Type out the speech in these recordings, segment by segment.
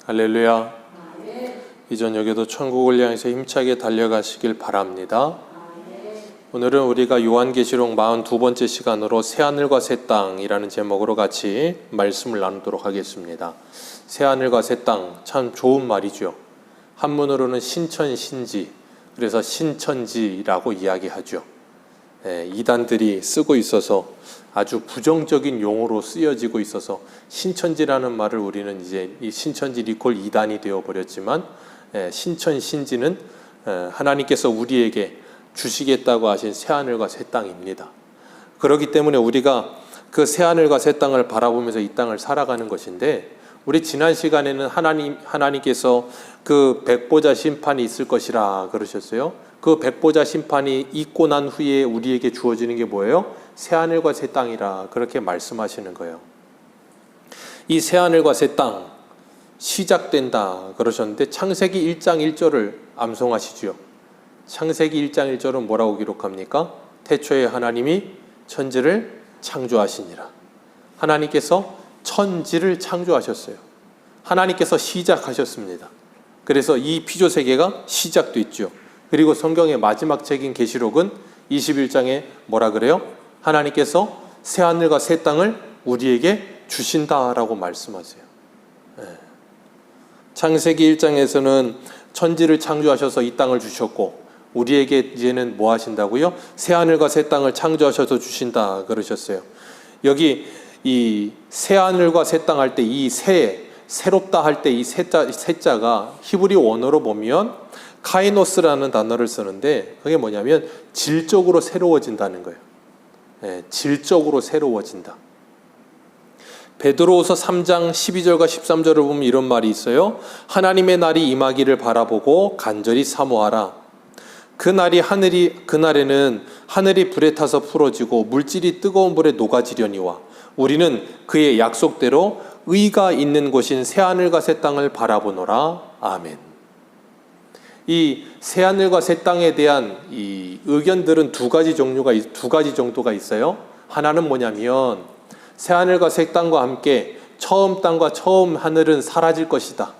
할렐루야. 이 저녁에도 천국을 향해서 힘차게 달려가시길 바랍니다. 오늘은 우리가 요한계시록 42번째 시간으로 새하늘과 새 땅이라는 제목으로 같이 말씀을 나누도록 하겠습니다. 새하늘과 새 땅, 참 좋은 말이죠. 한문으로는 신천신지, 그래서 신천지라고 이야기하죠. 이단들이 쓰고 있어서 아주 부정적인 용어로 쓰여지고 있어서 신천지라는 말을 우리는 이제 이 신천지 리콜 이단이 되어버렸지만, 신천신지는 하나님께서 우리에게 주시겠다고 하신 새하늘과 새 땅입니다. 그렇기 때문에 우리가 그 새하늘과 새 땅을 바라보면서 이 땅을 살아가는 것인데, 우리 지난 시간에는 하나님께서 그 백보자 심판이 있을 것이라 그러셨어요. 그 백보자 심판이 있고 난 후에 우리에게 주어지는 게 뭐예요? 새하늘과 새 땅이라 그렇게 말씀하시는 거예요. 이 새하늘과 새 땅 시작된다 그러셨는데, 창세기 1장 1절을 암송하시죠. 창세기 1장 1절은 뭐라고 기록합니까? 태초에 하나님이 천지를 창조하시니라. 하나님께서 천지를 창조하셨어요. 하나님께서 시작하셨습니다. 그래서 이 피조세계가 시작됐죠. 그리고 성경의 마지막 책인 계시록은 21장에 뭐라 그래요? 하나님께서 새하늘과 새 땅을 우리에게 주신다라고 말씀하세요. 창세기 1장에서는 천지를 창조하셔서 이 땅을 주셨고, 우리에게 이제는 뭐 하신다고요? 새하늘과 새 땅을 창조하셔서 주신다 그러셨어요. 여기 이 새하늘과 새 땅 할 때 이 새롭다 할 때 이 새자가 히브리 원어로 보면 카이노스라는 단어를 쓰는데, 그게 뭐냐면 질적으로 새로워진다는 거예요. 질적으로 새로워진다. 베드로후서 3장 12절과 13절을 보면 이런 말이 있어요. 하나님의 날이 임하기를 바라보고 간절히 사모하라. 그날에는 하늘이 불에 타서 풀어지고 물질이 뜨거운 불에 녹아지려니와 우리는 그의 약속대로 의가 있는 곳인 새하늘과 새 땅을 바라보노라. 아멘. 이 새하늘과 새 땅에 대한 이 의견들은 두 가지 정도가 있어요. 하나는 뭐냐면, 새하늘과 새 땅과 함께 처음 땅과 처음 하늘은 사라질 것이다,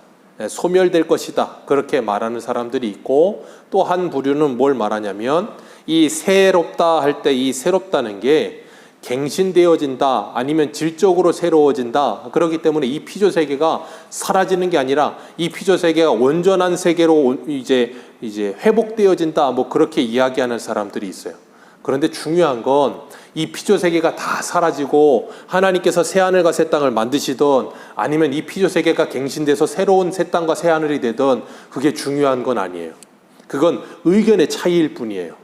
소멸될 것이다, 그렇게 말하는 사람들이 있고, 또 한 부류는 뭘 말하냐면, 이 새롭다 할 때 이 새롭다는 게 갱신되어진다, 아니면 질적으로 새로워진다. 그렇기 때문에 이 피조세계가 사라지는 게 아니라 이 피조세계가 온전한 세계로 이제 회복되어진다, 뭐 그렇게 이야기하는 사람들이 있어요. 그런데 중요한 건 이 피조세계가 다 사라지고 하나님께서 새하늘과 새 땅을 만드시던, 아니면 이 피조세계가 갱신돼서 새로운 새 땅과 새 하늘이 되던, 그게 중요한 건 아니에요. 그건 의견의 차이일 뿐이에요.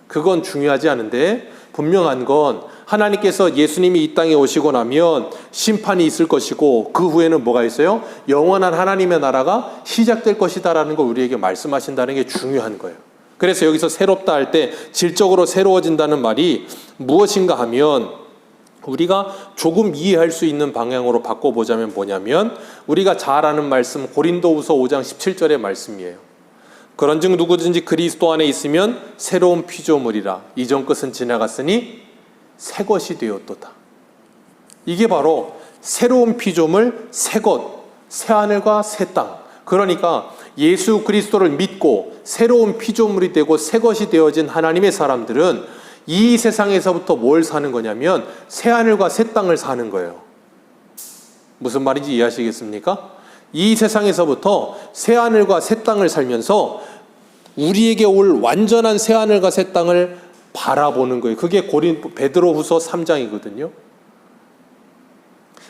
그건 중요하지 않은데, 분명한 건 하나님께서 예수님이 이 땅에 오시고 나면 심판이 있을 것이고, 그 후에는 뭐가 있어요? 영원한 하나님의 나라가 시작될 것이다라는 걸 우리에게 말씀하신다는 게 중요한 거예요. 그래서 여기서 새롭다 할 때 질적으로 새로워진다는 말이 무엇인가 하면, 우리가 조금 이해할 수 있는 방향으로 바꿔보자면 뭐냐면, 우리가 잘 아는 말씀 고린도후서 5장 17절의 말씀이에요. 그런즉 누구든지 그리스도 안에 있으면 새로운 피조물이라. 이전 것은 지나갔으니 새 것이 되었도다. 이게 바로 새로운 피조물, 새 것, 새 하늘과 새 땅. 그러니까 예수 그리스도를 믿고 새로운 피조물이 되고 새 것이 되어진 하나님의 사람들은 이 세상에서부터 뭘 사는 거냐면 새 하늘과 새 땅을 사는 거예요. 무슨 말인지 이해하시겠습니까? 이 세상에서부터 새 하늘과 새 땅을 살면서 우리에게 올 완전한 새 하늘과 새 땅을 바라보는 거예요. 그게 베드로후서 3장이거든요.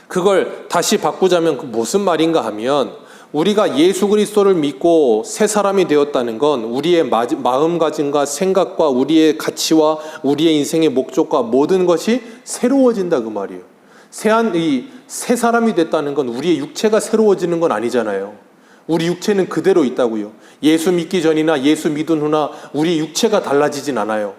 그걸 다시 바꾸자면 무슨 말인가 하면, 우리가 예수 그리스도를 믿고 새 사람이 되었다는 건 우리의 마음가짐과 생각과 우리의 가치와 우리의 인생의 목적과 모든 것이 새로워진다, 그 말이에요. 새 사람이 됐다는 건 우리의 육체가 새로워지는 건 아니잖아요. 우리 육체는 그대로 있다고요. 예수 믿기 전이나 예수 믿은 후나 우리 육체가 달라지진 않아요.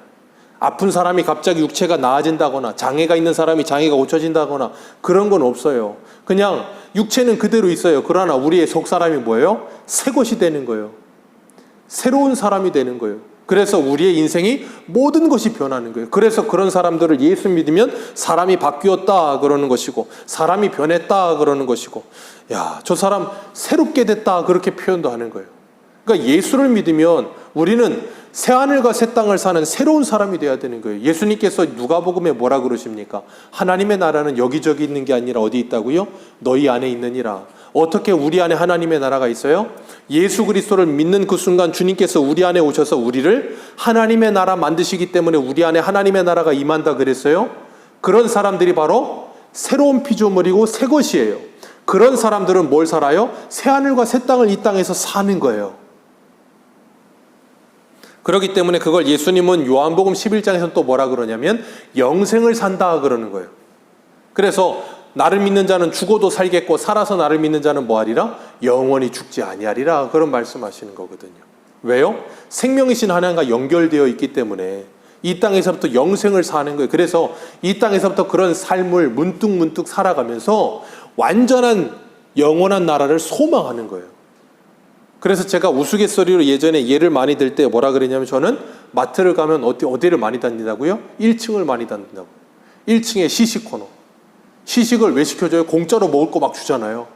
아픈 사람이 갑자기 육체가 나아진다거나, 장애가 있는 사람이 장애가 고쳐진다거나 그런 건 없어요. 그냥 육체는 그대로 있어요. 그러나 우리의 속 사람이 뭐예요? 새 것이 되는 거예요. 새로운 사람이 되는 거예요. 그래서 우리의 인생이 모든 것이 변하는 거예요. 그래서 그런 사람들을 예수 믿으면 사람이 바뀌었다 그러는 것이고, 사람이 변했다 그러는 것이고, 야, 저 사람 새롭게 됐다 그렇게 표현도 하는 거예요. 그러니까 예수를 믿으면 우리는 새하늘과 새 땅을 사는 새로운 사람이 되어야 되는 거예요. 예수님께서 누가복음에 뭐라 그러십니까? 하나님의 나라는 여기저기 있는 게 아니라 어디 있다고요? 너희 안에 있느니라. 어떻게 우리 안에 하나님의 나라가 있어요? 예수 그리스도를 믿는 그 순간 주님께서 우리 안에 오셔서 우리를 하나님의 나라 만드시기 때문에 우리 안에 하나님의 나라가 임한다 그랬어요. 그런 사람들이 바로 새로운 피조물이고 새 것이에요. 그런 사람들은 뭘 살아요? 새하늘과 새 땅을 이 땅에서 사는 거예요. 그렇기 때문에 그걸 예수님은 요한복음 11장에서 또 뭐라 그러냐면 영생을 산다 그러는 거예요. 그래서 나를 믿는 자는 죽어도 살겠고 살아서 나를 믿는 자는 뭐하리라? 영원히 죽지 아니하리라 그런 말씀하시는 거거든요. 왜요? 생명이신 하나님과 연결되어 있기 때문에 이 땅에서부터 영생을 사는 거예요. 그래서 이 땅에서부터 그런 삶을 문득문득 살아가면서 완전한 영원한 나라를 소망하는 거예요. 그래서 제가 우스갯소리로 예전에 예를 많이 들 때 뭐라 그랬냐면 저는 마트를 가면 어디를 많이 다닌다고요? 1층을 많이 다닌다고. 1층에 시식 코너. 시식을 왜 시켜줘요? 공짜로 먹을 거 막 주잖아요.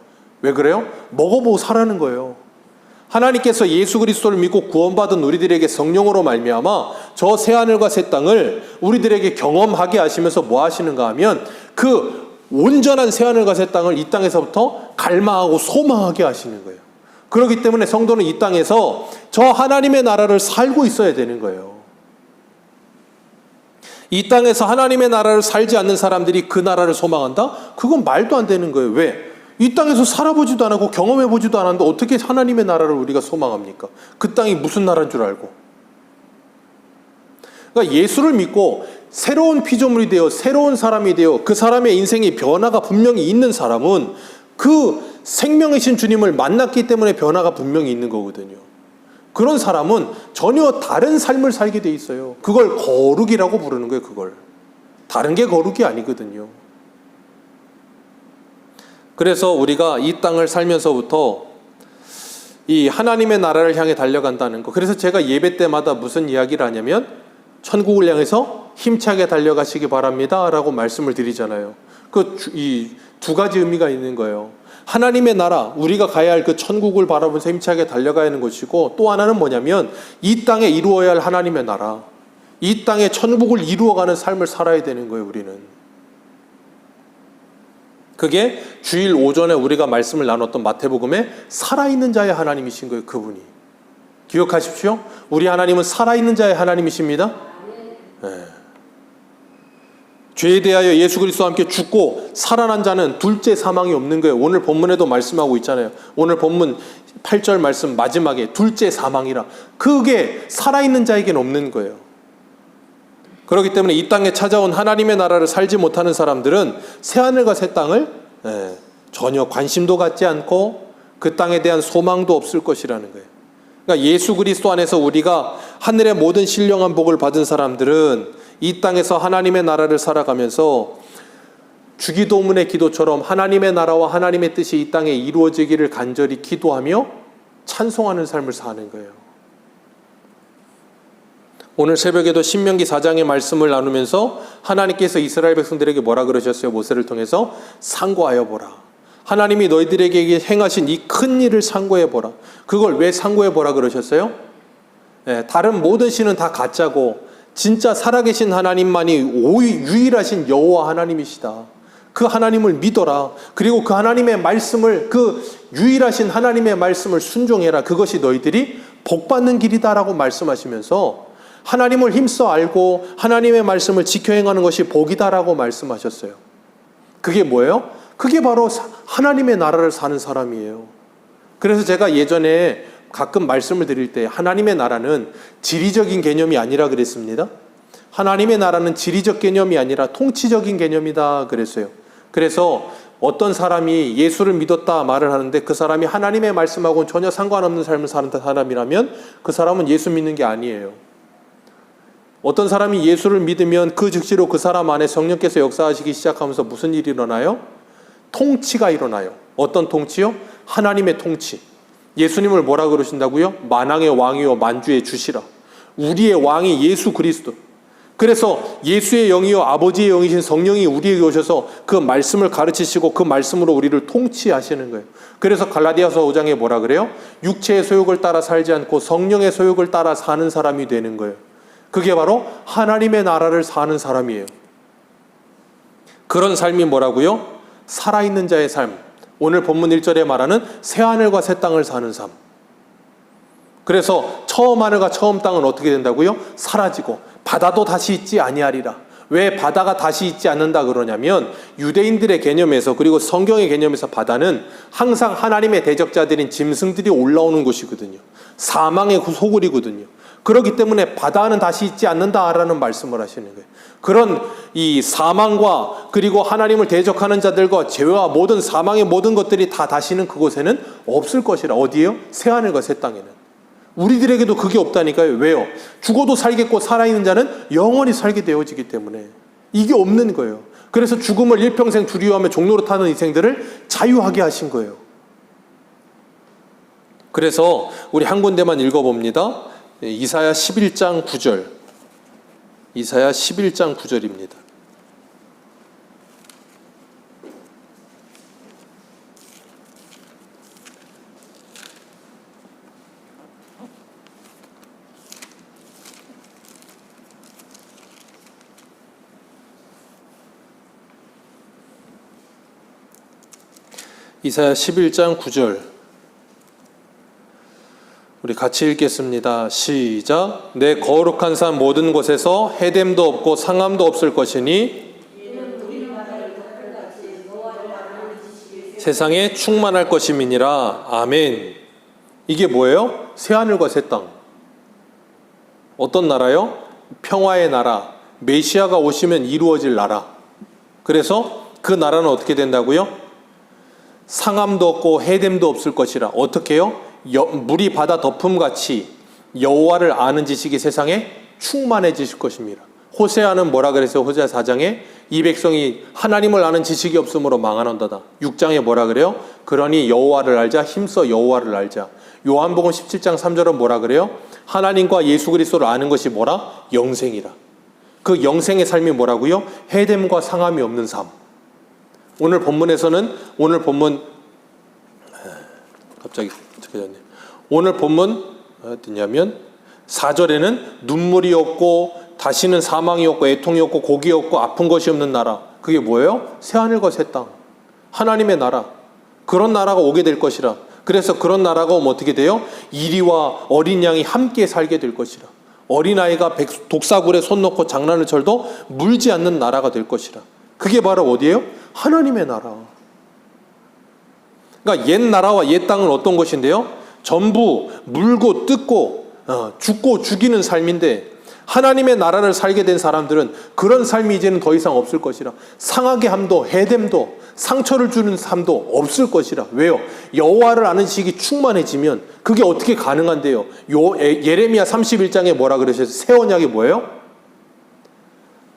왜 그래요? 먹어보고 사라는 거예요. 하나님께서 예수 그리스도를 믿고 구원받은 우리들에게 성령으로 말미암아 저 새하늘과 새 땅을 우리들에게 경험하게 하시면서 뭐 하시는가 하면 그 온전한 새하늘과 새 땅을 이 땅에서부터 갈망하고 소망하게 하시는 거예요. 그렇기 때문에 성도는 이 땅에서 저 하나님의 나라를 살고 있어야 되는 거예요. 이 땅에서 하나님의 나라를 살지 않는 사람들이 그 나라를 소망한다? 그건 말도 안 되는 거예요. 왜? 이 땅에서 살아보지도 않았고 경험해보지도 않았는데 어떻게 하나님의 나라를 우리가 소망합니까? 그 땅이 무슨 나라인 줄 알고. 그러니까 예수를 믿고 새로운 피조물이 되어 새로운 사람이 되어 그 사람의 인생의 변화가 분명히 있는 사람은 그 생명이신 주님을 만났기 때문에 변화가 분명히 있는 거거든요. 그런 사람은 전혀 다른 삶을 살게 돼 있어요. 그걸 거룩이라고 부르는 거예요. 그걸. 다른 게 거룩이 아니거든요. 그래서 우리가 이 땅을 살면서부터 이 하나님의 나라를 향해 달려간다는 거. 그래서 제가 예배 때마다 무슨 이야기를 하냐면 천국을 향해서 힘차게 달려가시기 바랍니다 라고 말씀을 드리잖아요. 이 두 가지 의미가 있는 거예요. 하나님의 나라, 우리가 가야 할 그 천국을 바라보면서 힘차게 달려가야 하는 것이고, 또 하나는 뭐냐면 이 땅에 이루어야 할 하나님의 나라, 이 땅에 천국을 이루어가는 삶을 살아야 되는 거예요. 우리는. 그게 주일 오전에 우리가 말씀을 나눴던 마태복음에 살아있는 자의 하나님이신 거예요. 그분이. 기억하십시오. 우리 하나님은 살아있는 자의 하나님이십니다. 네. 죄에 대하여 예수 그리스도와 함께 죽고 살아난 자는 둘째 사망이 없는 거예요. 오늘 본문에도 말씀하고 있잖아요. 오늘 본문 8절 말씀 마지막에 둘째 사망이라. 그게 살아있는 자에게는 없는 거예요. 그렇기 때문에 이 땅에 찾아온 하나님의 나라를 살지 못하는 사람들은 새하늘과 새 땅을 전혀 관심도 갖지 않고 그 땅에 대한 소망도 없을 것이라는 거예요. 그러니까 예수 그리스도 안에서 우리가 하늘의 모든 신령한 복을 받은 사람들은 이 땅에서 하나님의 나라를 살아가면서 주기도문의 기도처럼 하나님의 나라와 하나님의 뜻이 이 땅에 이루어지기를 간절히 기도하며 찬송하는 삶을 사는 거예요. 오늘 새벽에도 신명기 4장의 말씀을 나누면서 하나님께서 이스라엘 백성들에게 뭐라 그러셨어요? 모세를 통해서 상고하여 보라. 하나님이 너희들에게 행하신 이 큰 일을 상고해 보라. 그걸 왜 상고해 보라 그러셨어요? 다른 모든 신은 다 가짜고 진짜 살아계신 하나님만이 유일하신 여호와 하나님이시다. 그 하나님을 믿어라. 그리고 그 하나님의 말씀을, 그 유일하신 하나님의 말씀을 순종해라. 그것이 너희들이 복받는 길이다라고 말씀하시면서 하나님을 힘써 알고 하나님의 말씀을 지켜 행하는 것이 복이다라고 말씀하셨어요. 그게 뭐예요? 그게 바로 하나님의 나라를 사는 사람이에요. 그래서 제가 예전에 가끔 말씀을 드릴 때 하나님의 나라는 지리적인 개념이 아니라 그랬습니다. 하나님의 나라는 지리적 개념이 아니라 통치적인 개념이다 그랬어요. 그래서 어떤 사람이 예수를 믿었다 말을 하는데 그 사람이 하나님의 말씀하고는 전혀 상관없는 삶을 사는 사람이라면 그 사람은 예수 믿는 게 아니에요. 어떤 사람이 예수를 믿으면 그 즉시로 그 사람 안에 성령께서 역사하시기 시작하면서 무슨 일이 일어나요? 통치가 일어나요. 어떤 통치요? 하나님의 통치. 예수님을 뭐라 그러신다고요? 만왕의 왕이요 만주의 주시라. 우리의 왕이 예수 그리스도. 그래서 예수의 영이요 아버지의 영이신 성령이 우리에게 오셔서 그 말씀을 가르치시고 그 말씀으로 우리를 통치하시는 거예요. 그래서 갈라디아서 5장에 뭐라 그래요? 육체의 소욕을 따라 살지 않고 성령의 소욕을 따라 사는 사람이 되는 거예요. 그게 바로 하나님의 나라를 사는 사람이에요. 그런 삶이 뭐라고요? 살아있는 자의 삶. 오늘 본문 1절에 말하는 새하늘과 새 땅을 사는 삶. 그래서 처음 하늘과 처음 땅은 어떻게 된다고요? 사라지고 바다도 다시 있지 아니하리라. 왜 바다가 다시 있지 않는다 그러냐면 유대인들의 개념에서 그리고 성경의 개념에서 바다는 항상 하나님의 대적자들인 짐승들이 올라오는 곳이거든요. 사망의 소굴이거든요. 그렇기 때문에 바다는 다시 있지 않는다라는 말씀을 하시는 거예요. 그런 이 사망과 그리고 하나님을 대적하는 자들과 죄와 모든 사망의 모든 것들이 다 다시는 그곳에는 없을 것이라. 어디에요? 새하늘과 새 땅에는. 우리들에게도 그게 없다니까요. 왜요? 죽어도 살겠고 살아있는 자는 영원히 살게 되어지기 때문에 이게 없는 거예요. 그래서 죽음을 일평생 두려워하며 종로로 타는 인생들을 자유하게 하신 거예요. 그래서 우리 한 군데만 읽어봅니다. 이사야 11장 9절. 이사야 11장 9절입니다. 이사야 11장 9절 우리 같이 읽겠습니다. 시작. 내 거룩한 산 모든 곳에서 해됨도 없고 상함도 없을 것이니 세상에 충만할 것임이니라. 아멘. 이게 뭐예요? 새하늘과 새 땅. 어떤 나라요? 평화의 나라. 메시아가 오시면 이루어질 나라. 그래서 그 나라는 어떻게 된다고요? 상함도 없고 해됨도 없을 것이라. 어떻게 해요? 물이 바다 덮음같이 여호와를 아는 지식이 세상에 충만해지실 것입니다. 호세아는 뭐라 그랬어요? 호세아 4장에 이 백성이 하나님을 아는 지식이 없으므로 망하는도다. 6장에 뭐라 그래요? 그러니 여호와를 알자. 힘써 여호와를 알자. 요한복음 17장 3절은 뭐라 그래요? 하나님과 예수 그리스도를 아는 것이 뭐라? 영생이라. 그 영생의 삶이 뭐라고요? 해됨과 상함이 없는 삶. 오늘 본문에서는 오늘 본문 어디냐면 4절에는 눈물이 없고 다시는 사망이 없고 애통이 없고 고기 없고 아픈 것이 없는 나라. 그게 뭐예요? 새하늘과 새 땅. 하나님의 나라. 그런 나라가 오게 될 것이라. 그래서 그런 나라가 오면 어떻게 돼요? 이리와 어린 양이 함께 살게 될 것이라. 어린아이가 독사굴에 손 놓고 장난을 쳐도 물지 않는 나라가 될 것이라. 그게 바로 어디예요? 하나님의 나라. 그러니까 옛 나라와 옛 땅은 어떤 것인데요? 전부 물고 뜯고 죽고 죽이는 삶인데 하나님의 나라를 살게 된 사람들은 그런 삶이 이제는 더 이상 없을 것이라. 상하게 함도 해됨도 상처를 주는 삶도 없을 것이라. 왜요? 여호와를 아는 지식이 충만해지면 그게 어떻게 가능한데요? 예레미야 31장에 뭐라 그러셨어요? 새 언약이 뭐예요?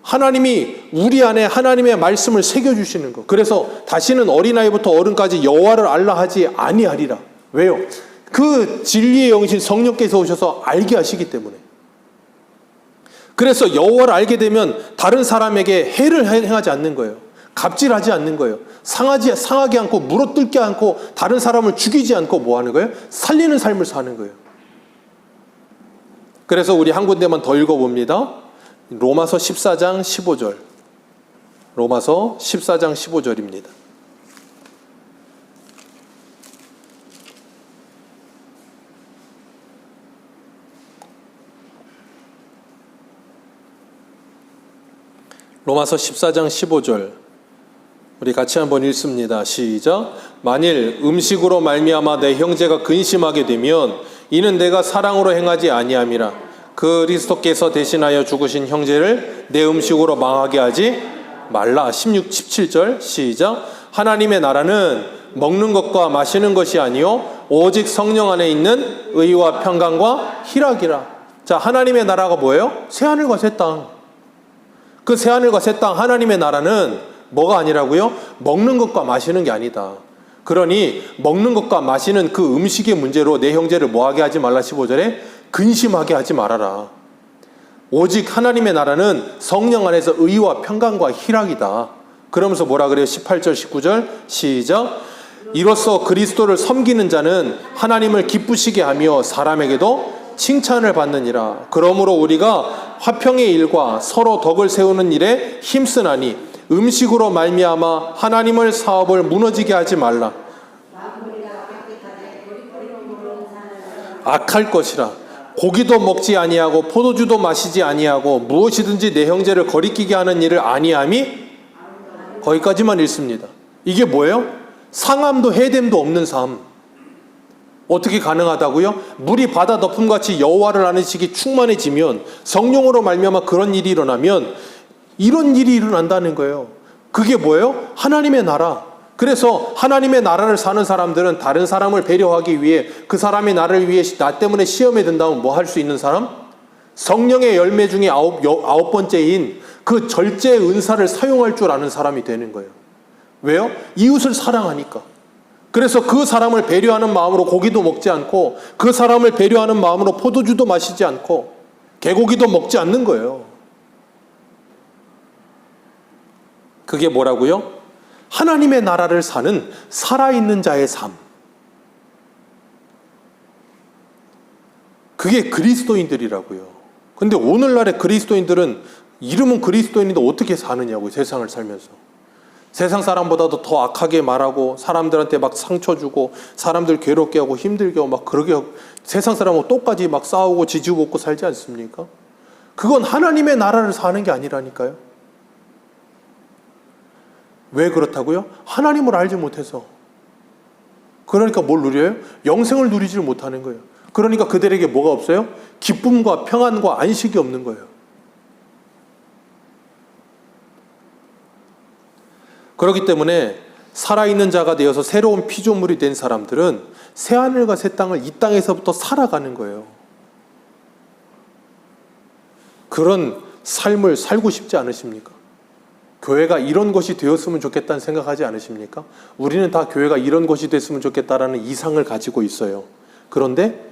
하나님이 우리 안에 하나님의 말씀을 새겨주시는 거. 그래서 다시는 어린아이부터 어른까지 여호와를 알라 하지 아니하리라. 왜요? 그 진리의 영이신 성령께서 오셔서 알게 하시기 때문에. 그래서 여호와를 알게 되면 다른 사람에게 해를 행하지 않는 거예요. 갑질하지 않는 거예요. 상하게 않고 물어뜯게 않고 다른 사람을 죽이지 않고 뭐 하는 거예요? 살리는 삶을 사는 거예요. 그래서 우리 한 군데만 더 읽어봅니다. 로마서 14장 15절. 로마서 14장 15절입니다. 로마서 14장 15절. 우리 같이 한번 읽습니다. 시작. 만일 음식으로 말미암아 내 형제가 근심하게 되면 이는 내가 사랑으로 행하지 아니함이라. 그리스도께서 대신하여 죽으신 형제를 내 음식으로 망하게 하지 말라. 16, 17절 시작. 하나님의 나라는 먹는 것과 마시는 것이 아니요 오직 성령 안에 있는 의와 평강과 희락이라. 자, 하나님의 나라가 뭐예요? 새하늘과 새 땅. 그 새하늘과 새 땅 하나님의 나라는 뭐가 아니라고요? 먹는 것과 마시는 게 아니다. 그러니 먹는 것과 마시는 그 음식의 문제로 내 형제를 뭐하게 하지 말라. 15절에 근심하게 하지 말아라. 오직 하나님의 나라는 성령 안에서 의와 평강과 희락이다. 그러면서 뭐라 그래요? 18절 19절 시작. 이로써 그리스도를 섬기는 자는 하나님을 기쁘시게 하며 사람에게도 칭찬을 받느니라. 그러므로 우리가 화평의 일과 서로 덕을 세우는 일에 힘쓰나니 음식으로 말미암아 하나님을 사업을 무너지게 하지 말라. 악할 것이라. 고기도 먹지 아니하고 포도주도 마시지 아니하고 무엇이든지 내 형제를 거리끼게 하는 일을 아니함이 거기까지만 읽습니다. 이게 뭐예요? 상함도 해됨도 없는 삶. 어떻게 가능하다고요? 물이 바다 덮음같이 여호와를 아는 지식이 충만해지면, 성령으로 말미암아 그런 일이 일어나면 이런 일이 일어난다는 거예요. 그게 뭐예요? 하나님의 나라. 그래서 하나님의 나라를 사는 사람들은 다른 사람을 배려하기 위해, 그 사람의 나를 위해 나 때문에 시험에 든다면 뭐 할 수 있는 사람? 성령의 열매 중에 아홉 번째인 그 절제의 은사를 사용할 줄 아는 사람이 되는 거예요. 왜요? 이웃을 사랑하니까. 그래서 그 사람을 배려하는 마음으로 고기도 먹지 않고, 그 사람을 배려하는 마음으로 포도주도 마시지 않고, 개고기도 먹지 않는 거예요. 그게 뭐라고요? 하나님의 나라를 사는 살아있는 자의 삶. 그게 그리스도인들이라고요. 근데 오늘날의 그리스도인들은, 이름은 그리스도인인데 어떻게 사느냐고요, 세상을 살면서. 세상 사람보다도 더 악하게 말하고, 사람들한테 막 상처 주고, 사람들 괴롭게 하고 힘들게 하고 막 그러게 하고, 세상 사람하고 똑같이 막 싸우고 지지고 살지 않습니까? 그건 하나님의 나라를 사는 게 아니라니까요. 왜 그렇다고요? 하나님을 알지 못해서. 그러니까 뭘 누려요? 영생을 누리지를 못하는 거예요. 그러니까 그들에게 뭐가 없어요? 기쁨과 평안과 안식이 없는 거예요. 그렇기 때문에 살아있는 자가 되어서 새로운 피조물이 된 사람들은 새하늘과 새 땅을 이 땅에서부터 살아가는 거예요. 그런 삶을 살고 싶지 않으십니까? 교회가 이런 것이 되었으면 좋겠다는 생각하지 않으십니까? 우리는 다 교회가 이런 것이 됐으면 좋겠다라는 이상을 가지고 있어요. 그런데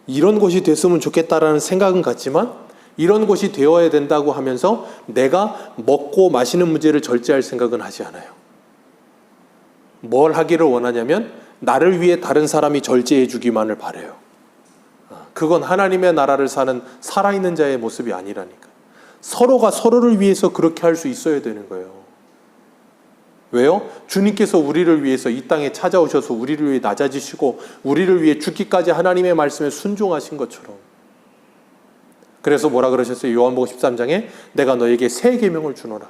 이런 것이 됐으면 좋겠다라는 생각은 같지만, 이런 것이 되어야 된다고 하면서 내가 먹고 마시는 문제를 절제할 생각은 하지 않아요. 뭘 하기를 원하냐면 나를 위해 다른 사람이 절제해 주기만을 바라요. 그건 하나님의 나라를 사는 살아있는 자의 모습이 아니라니까. 서로가 서로를 위해서 그렇게 할 수 있어야 되는 거예요. 왜요? 주님께서 우리를 위해서 이 땅에 찾아오셔서 우리를 위해 낮아지시고 우리를 위해 죽기까지 하나님의 말씀에 순종하신 것처럼. 그래서 뭐라 그러셨어요? 요한복음 13장에 내가 너에게 새 계명을 주노라.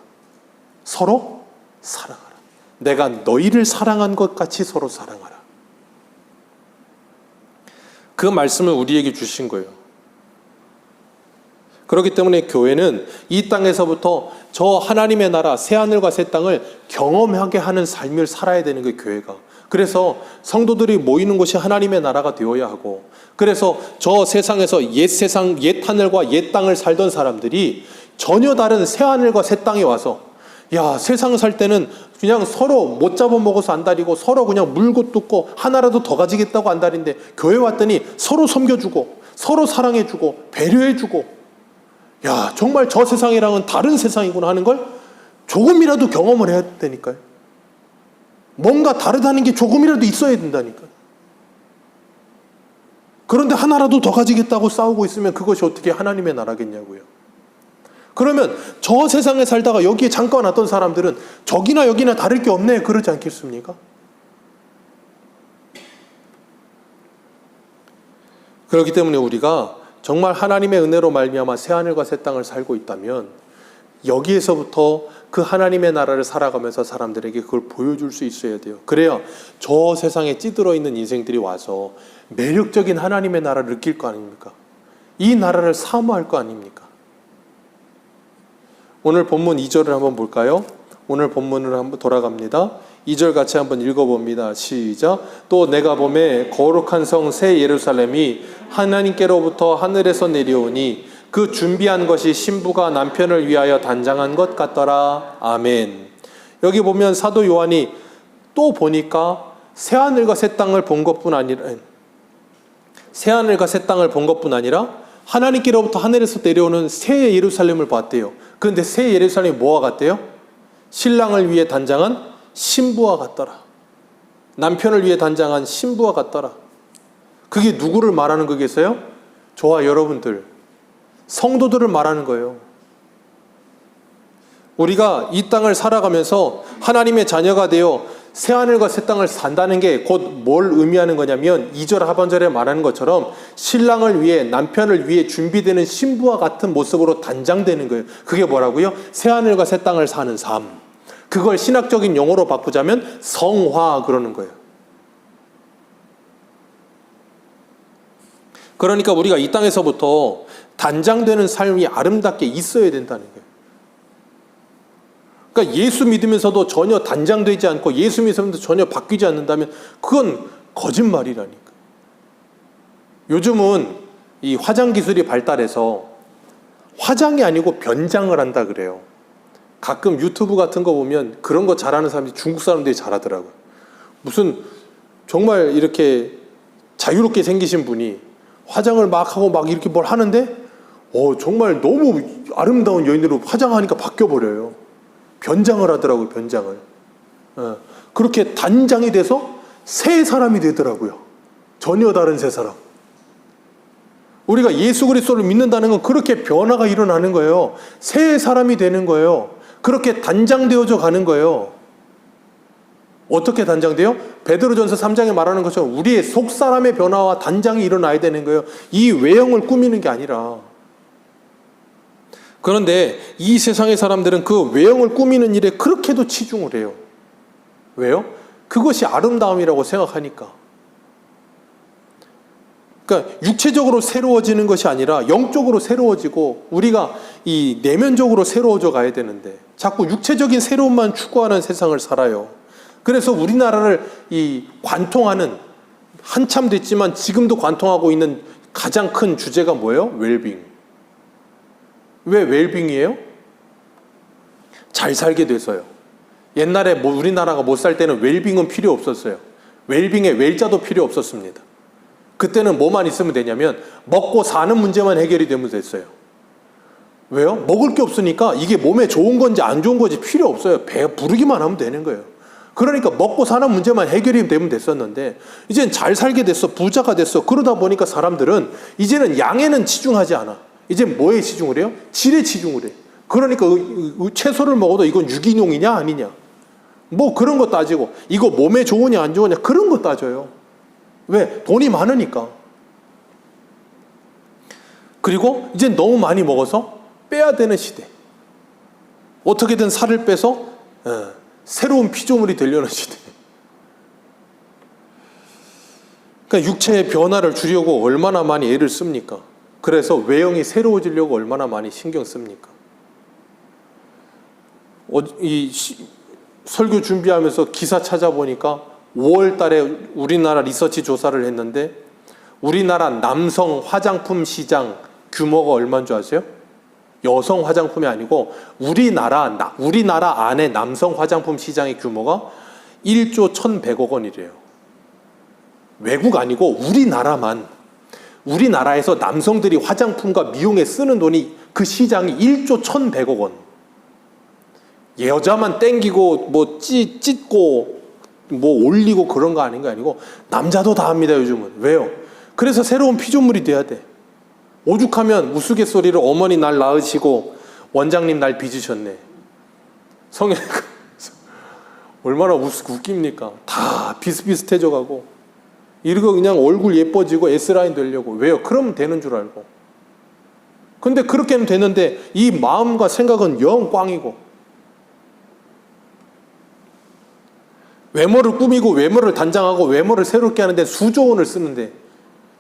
서로 사랑하라. 내가 너희를 사랑한 것 같이 서로 사랑하라. 그 말씀을 우리에게 주신 거예요. 그렇기 때문에 교회는 이 땅에서부터 저 하나님의 나라, 새하늘과 새 땅을 경험하게 하는 삶을 살아야 되는 거예요, 교회가. 그래서 성도들이 모이는 곳이 하나님의 나라가 되어야 하고, 그래서 저 세상에서 옛 세상, 옛 하늘과 옛 땅을 살던 사람들이 전혀 다른 새하늘과 새 땅에 와서, 야, 세상 살 때는 그냥 서로 못 잡아먹어서 안달이고 서로 그냥 물고 뜯고 하나라도 더 가지겠다고 안달인데, 교회 왔더니 서로 섬겨주고 서로 사랑해주고 배려해주고, 야, 정말 저 세상이랑은 다른 세상이구나 하는 걸 조금이라도 경험을 해야 되니까요. 뭔가 다르다는 게 조금이라도 있어야 된다니까요. 그런데 하나라도 더 가지겠다고 싸우고 있으면 그것이 어떻게 하나님의 나라겠냐고요. 그러면 저 세상에 살다가 여기에 잠깐 왔던 사람들은 저기나 여기나 다를 게 없네, 그러지 않겠습니까? 그렇기 때문에 우리가 정말 하나님의 은혜로 말미암아 새하늘과 새 땅을 살고 있다면 여기에서부터 그 하나님의 나라를 살아가면서 사람들에게 그걸 보여줄 수 있어야 돼요. 그래야 저 세상에 찌들어 있는 인생들이 와서 매력적인 하나님의 나라를 느낄 거 아닙니까? 이 나라를 사모할 거 아닙니까? 오늘 본문 2절을 한번 볼까요? 오늘 본문을 한번 돌아갑니다. 2절 같이 한번 읽어봅니다. 시작. 또 내가 보매 거룩한 성 새 예루살렘이 하나님께로부터 하늘에서 내려오니 그 준비한 것이 신부가 남편을 위하여 단장한 것 같더라. 아멘. 여기 보면 사도 요한이 또 보니까 새하늘과 새 땅을 본 것뿐 아니라 하나님께로부터 하늘에서 내려오는 새 예루살렘을 봤대요. 그런데 새 예루살렘이 뭐와 같대요? 신랑을 위해 단장한 신부와 같더라. 남편을 위해 단장한 신부와 같더라. 그게 누구를 말하는 거겠어요? 저와 여러분들, 성도들을 말하는 거예요. 우리가 이 땅을 살아가면서 하나님의 자녀가 되어 새하늘과 새 땅을 산다는 게 곧 뭘 의미하는 거냐면 2절 하반절에 말하는 것처럼 신랑을 위해, 남편을 위해 준비되는 신부와 같은 모습으로 단장되는 거예요. 그게 뭐라고요? 새하늘과 새 땅을 사는 삶. 그걸 신학적인 용어로 바꾸자면 성화 그러는 거예요. 그러니까 우리가 이 땅에서부터 단장되는 삶이 아름답게 있어야 된다는 거예요. 그러니까 예수 믿으면서도 전혀 단장되지 않고 예수 믿으면서도 전혀 바뀌지 않는다면 그건 거짓말이라니까. 요즘은 이 화장 기술이 발달해서 화장이 아니고 변장을 한다 그래요. 가끔 유튜브 같은 거 보면 그런 거 잘하는 사람들이 중국 사람들이 잘하더라고요. 무슨 정말 이렇게 자유롭게 생기신 분이 화장을 막 하고 막 이렇게 뭘 하는데 정말 너무 아름다운 여인으로 화장하니까 바뀌어버려요. 변장을 하더라고요. 변장을. 그렇게 단장이 돼서 새 사람이 되더라고요. 전혀 다른 새 사람. 우리가 예수 그리스도를 믿는다는 건 그렇게 변화가 일어나는 거예요. 새 사람이 되는 거예요. 그렇게 단장되어져 가는 거예요. 어떻게 단장돼요? 베드로전서 3장에 말하는 것처럼 우리의 속사람의 변화와 단장이 일어나야 되는 거예요. 이 외형을 꾸미는 게 아니라. 그런데 이 세상의 사람들은 그 외형을 꾸미는 일에 그렇게도 치중을 해요. 왜요? 그것이 아름다움이라고 생각하니까. 그러니까 육체적으로 새로워지는 것이 아니라 영적으로 새로워지고 우리가 이 내면적으로 새로워져 가야 되는데 자꾸 육체적인 새로움만 추구하는 세상을 살아요. 그래서 우리나라를 이 관통하는, 한참 됐지만 지금도 관통하고 있는 가장 큰 주제가 뭐예요? 웰빙. 왜 웰빙이에요? 잘 살게 돼서요. 옛날에 우리나라가 못 살 때는 웰빙은 필요 없었어요. 웰빙에 웰자도 필요 없었습니다. 그때는 뭐만 있으면 되냐면 먹고 사는 문제만 해결이 되면 됐어요. 왜요? 먹을 게 없으니까 이게 몸에 좋은 건지 안 좋은 건지 필요 없어요. 배 부르기만 하면 되는 거예요. 그러니까 먹고 사는 문제만 해결이 되면 됐었는데 이제는 잘 살게 됐어. 부자가 됐어. 그러다 보니까 사람들은 이제는 양에는 치중하지 않아. 이제 뭐에 치중을 해요? 질에 치중을 해. 그러니까 채소를 먹어도 이건 유기농이냐 아니냐. 뭐 그런 거 따지고 이거 몸에 좋으냐 안 좋으냐 그런 거 따져요. 왜? 돈이 많으니까. 그리고 이제 너무 많이 먹어서 빼야 되는 시대. 어떻게든 살을 빼서 새로운 피조물이 되려는 시대. 그러니까 육체의 변화를 주려고 얼마나 많이 애를 씁니까? 그래서 외형이 새로워지려고 얼마나 많이 신경 씁니까? 설교 준비하면서 기사 찾아보니까 5월 달에 우리나라 리서치 조사를 했는데 우리나라 남성 화장품 시장 규모가 얼마인 줄 아세요? 여성 화장품이 아니고 우리나라 안에 남성 화장품 시장의 규모가 1조 1,100억 원이래요. 외국 아니고 우리나라에서 남성들이 화장품과 미용에 쓰는 돈이 그 시장이 1조 1,100억 원. 여자만 땡기고 뭐 찢고 뭐 올리고 그런 거 아닌 거 아니고 남자도 다 합니다 요즘은. 왜요? 그래서 새로운 피조물이 돼야 돼. 오죽하면 우스갯소리로 어머니 날 낳으시고 원장님 날 빚으셨네. 성형 얼마나 웃깁니까? 다 비슷비슷해져 가고 이러고 그냥 얼굴 예뻐지고 S라인 되려고. 왜요? 그러면 되는 줄 알고. 근데 그렇게 하면 되는데 이 마음과 생각은 영 꽝이고 외모를 꾸미고 외모를 단장하고 외모를 새롭게 하는데 수조 원을 쓰는데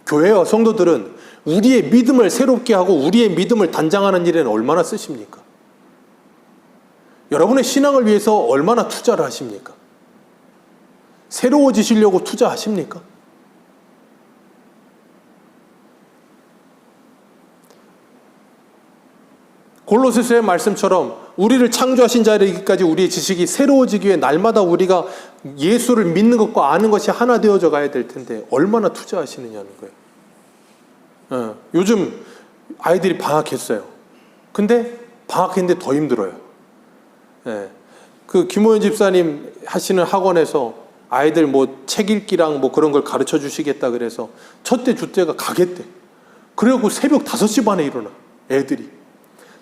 교회와 성도들은 우리의 믿음을 새롭게 하고 우리의 믿음을 단장하는 일에는 얼마나 쓰십니까? 여러분의 신앙을 위해서 얼마나 투자를 하십니까? 새로워지시려고 투자하십니까? 골로새서의 말씀처럼 우리를 창조하신 자에게까지 우리의 지식이 새로워지기 위해 날마다 우리가 예수를 믿는 것과 아는 것이 하나 되어져 가야 될 텐데 얼마나 투자하시느냐는 거예요. 요즘 아이들이 방학했어요. 근데 방학했는데 더 힘들어요. 예. 그 김호연 집사님 하시는 학원에서 아이들 뭐 책 읽기랑 뭐 그런 걸 가르쳐 주시겠다 그래서 첫째, 주째가 가겠대. 그래갖고 새벽 5시 반에 일어나, 애들이.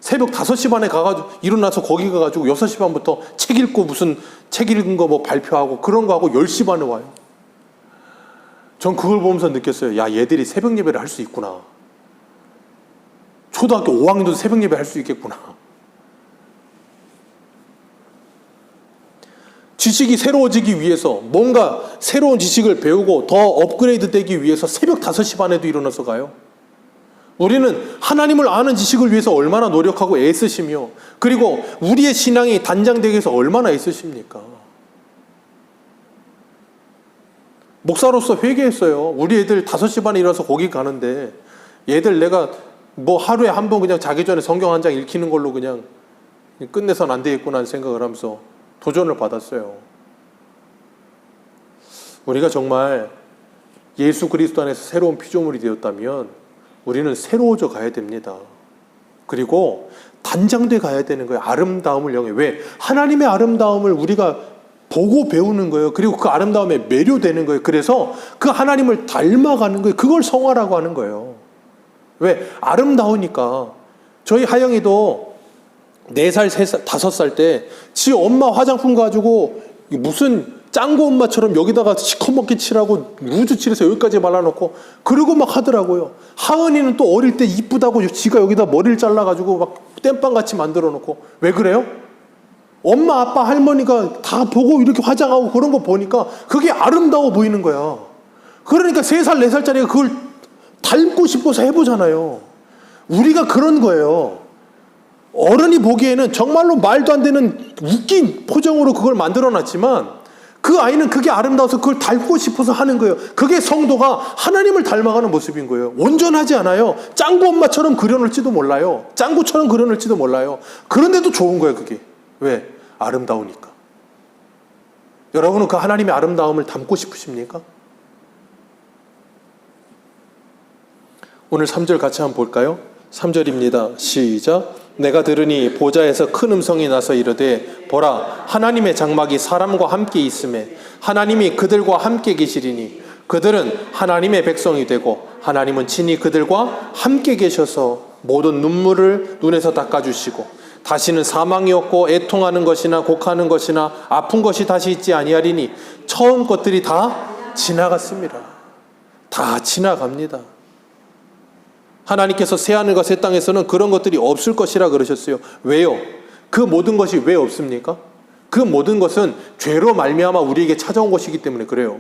새벽 5시 반에 가가지고, 일어나서 거기 가가지고 6시 반부터 책 읽고 무슨 책 읽은 거 뭐 발표하고 그런 거 하고 10시 반에 와요. 전 그걸 보면서 느꼈어요. 야, 얘들이 새벽 예배를 할 수 있구나. 초등학교 5학년도 새벽 예배 할 수 있겠구나. 지식이 새로워지기 위해서 뭔가 새로운 지식을 배우고 더 업그레이드 되기 위해서 새벽 5시 반에도 일어나서 가요. 우리는 하나님을 아는 지식을 위해서 얼마나 노력하고 애쓰시며 그리고 우리의 신앙이 단장되기 위해서 얼마나 애쓰십니까? 목사로서 회개했어요. 우리 애들 5시 반에 일어나서 거기 가는데 얘들 내가 뭐 하루에 한 번 그냥 자기 전에 성경 한 장 읽히는 걸로 그냥 끝내선 안 되겠구나 하는 생각을 하면서 도전을 받았어요. 우리가 정말 예수 그리스도 안에서 새로운 피조물이 되었다면 우리는 새로워져 가야 됩니다. 그리고 단장돼 가야 되는 거예요. 아름다움을 향해. 왜? 하나님의 아름다움을 우리가 보고 배우는 거예요. 그리고 그 아름다움에 매료되는 거예요. 그래서 그 하나님을 닮아가는 거예요. 그걸 성화라고 하는 거예요. 왜? 아름다우니까. 저희 하영이도 4살, 3살, 5살 때 지 엄마 화장품 가지고 무슨 짱구 엄마처럼 여기다가 시커멓게 칠하고 루즈 칠해서 여기까지 발라놓고 그러고 막 하더라고요. 하은이는 또 어릴 때 이쁘다고 지가 여기다 머리를 잘라가지고 막 땜빵같이 만들어 놓고. 왜 그래요? 엄마, 아빠, 할머니가 다 보고 이렇게 화장하고 그런 거 보니까 그게 아름다워 보이는 거야. 그러니까 3살, 4살짜리가 그걸 닮고 싶어서 해보잖아요. 우리가 그런 거예요. 어른이 보기에는 정말로 말도 안 되는 웃긴 포장으로 그걸 만들어 놨지만 그 아이는 그게 아름다워서 그걸 닮고 싶어서 하는 거예요. 그게 성도가 하나님을 닮아가는 모습인 거예요. 온전하지 않아요. 짱구 엄마처럼 그려놓을지도 몰라요. 짱구처럼 그려놓을지도 몰라요. 그런데도 좋은 거예요, 그게. 왜? 아름다우니까. 여러분은 그 하나님의 아름다움을 담고 싶으십니까? 오늘 3절 같이 한번 볼까요? 3절입니다. 시작. 내가 들으니 보좌에서 큰 음성이 나서 이르되 보라, 하나님의 장막이 사람과 함께 있음에 하나님이 그들과 함께 계시리니 그들은 하나님의 백성이 되고 하나님은 친히 그들과 함께 계셔서 모든 눈물을 눈에서 닦아주시고 다시는 사망이 없고 애통하는 것이나 곡하는 것이나 아픈 것이 다시 있지 아니하리니 처음 것들이 다 지나갔습니다. 다 지나갑니다. 하나님께서 새하늘과 새 땅에서는 그런 것들이 없을 것이라 그러셨어요. 왜요? 그 모든 것이 왜 없습니까? 그 모든 것은 죄로 말미암아 우리에게 찾아온 것이기 때문에 그래요.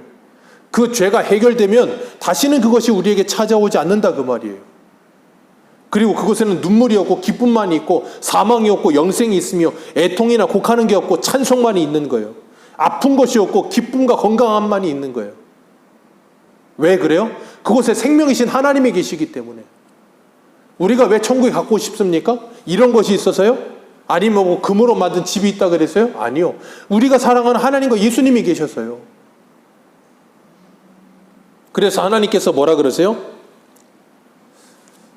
그 죄가 해결되면 다시는 그것이 우리에게 찾아오지 않는다 그 말이에요. 그리고 그곳에는 눈물이 없고 기쁨만이 있고 사망이 없고 영생이 있으며 애통이나 곡하는 게 없고 찬송만이 있는 거예요. 아픈 것이 없고 기쁨과 건강함만이 있는 거예요. 왜 그래요? 그곳에 생명이신 하나님이 계시기 때문에. 우리가 왜 천국에 갖고 싶습니까? 이런 것이 있어서요? 아니면 뭐 금으로 만든 집이 있다 그랬어요? 아니요. 우리가 사랑하는 하나님과 예수님이 계셔서요. 그래서 하나님께서 뭐라 그러세요?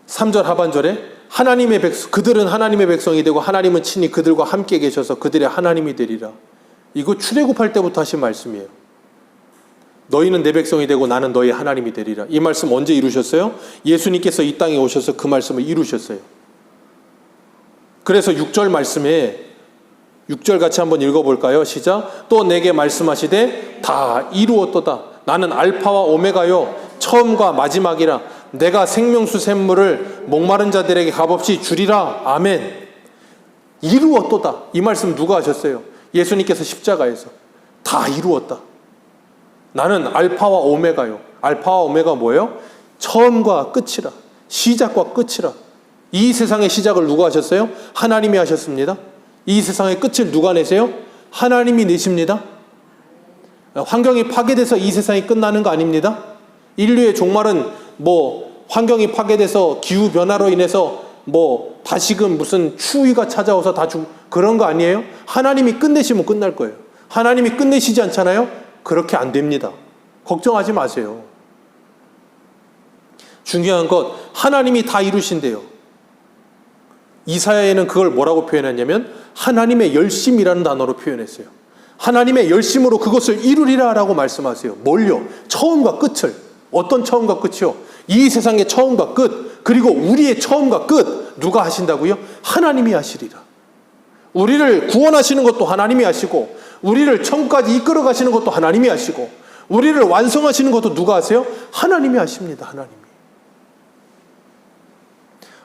3절 하반절에 하나님의 백성, 그들은 하나님의 백성이 되고 하나님은 친히 그들과 함께 계셔서 그들의 하나님이 되리라. 이거 출애굽할 때부터 하신 말씀이에요. 너희는 내 백성이 되고 나는 너희 하나님이 되리라. 이 말씀 언제 이루셨어요? 예수님께서 이 땅에 오셔서 그 말씀을 이루셨어요. 그래서 6절 말씀에 6절 같이 한번 읽어볼까요? 시작. 또 내게 말씀하시되 다 이루었도다. 나는 알파와 오메가요 처음과 마지막이라. 내가 생명수 샘물을 목마른 자들에게 값없이 주리라. 아멘. 이루었도다. 이 말씀 누가 하셨어요? 예수님께서 십자가에서. 다 이루었다. 나는 알파와 오메가요. 알파와 오메가 뭐예요? 처음과 끝이라. 시작과 끝이라. 이 세상의 시작을 누가 하셨어요? 하나님이 하셨습니다. 이 세상의 끝을 누가 내세요? 하나님이 내십니다. 환경이 파괴돼서 이 세상이 끝나는 거 아닙니다. 인류의 종말은 뭐 환경이 파괴돼서 기후변화로 인해서 뭐 다시금 무슨 추위가 찾아와서 다 그런 거 아니에요? 하나님이 끝내시면 끝날 거예요. 하나님이 끝내시지 않잖아요? 그렇게 안 됩니다. 걱정하지 마세요. 중요한 것, 하나님이 다 이루신대요. 이사야에는 그걸 뭐라고 표현했냐면 하나님의 열심이라는 단어로 표현했어요. 하나님의 열심으로 그것을 이루리라 라고 말씀하세요. 뭘요? 처음과 끝을. 어떤 처음과 끝이요? 이 세상의 처음과 끝, 그리고 우리의 처음과 끝 누가 하신다고요? 하나님이 하시리라. 우리를 구원하시는 것도 하나님이 하시고, 우리를 천국까지 이끌어 가시는 것도 하나님이 하시고, 우리를 완성하시는 것도 누가 하세요? 하나님이 하십니다. 하나님이.